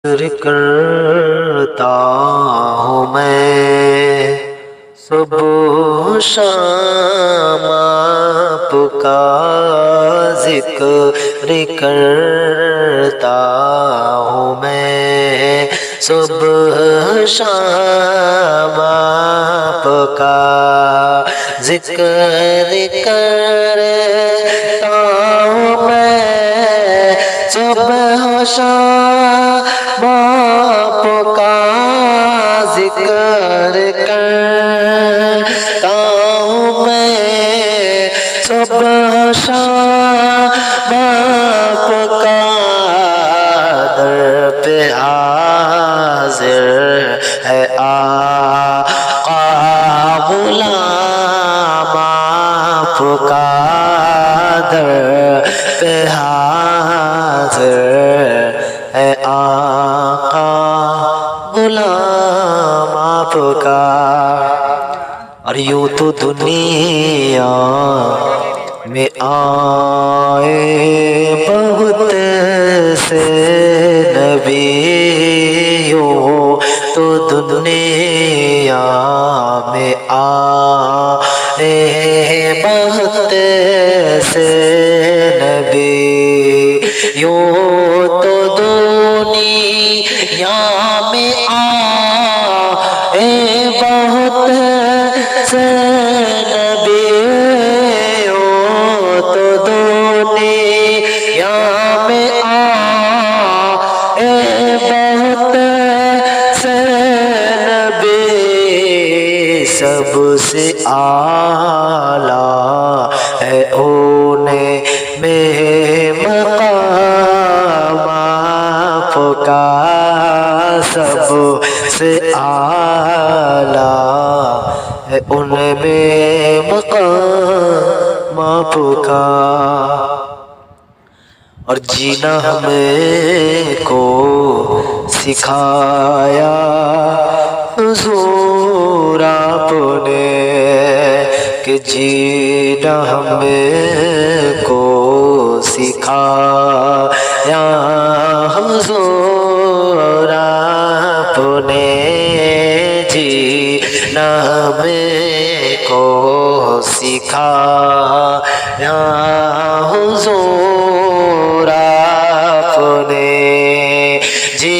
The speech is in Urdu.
کرتا ہوں میں صبح و شام آپ کا ذکر کرتا ہوں میں صبح شام آپ کا ذکر کرتا ہوں میں صبح و شام آپ کا ذکر کرتا ہوں میں صبح و شام آپ کا در پہ حاضر ہے آقا غلام آپ کا در پہ حاضر ہے آقا غلام آپ کا۔ اور یوں تو دنیا میں آئے بہت سے نبی، یوں تو دنیا میں آئے بہت سے نبی، یوں تو دنیا میں آئے بہت سے نبی، یوں تو دنیا میں آئے بہت سے نبی، سب سے اعلیٰ ہے انہیں میں مقام آپ کا، سب سے اعلیٰ ہے ان میں مقام آپ کا۔ اور جینا ہمیں کو سکھایا حضور آپ نے، کہ جینا ہمیں کو سکھایا حضور آپ نے، جینا ہمیں کو سکھایا حضور آپ نے، جی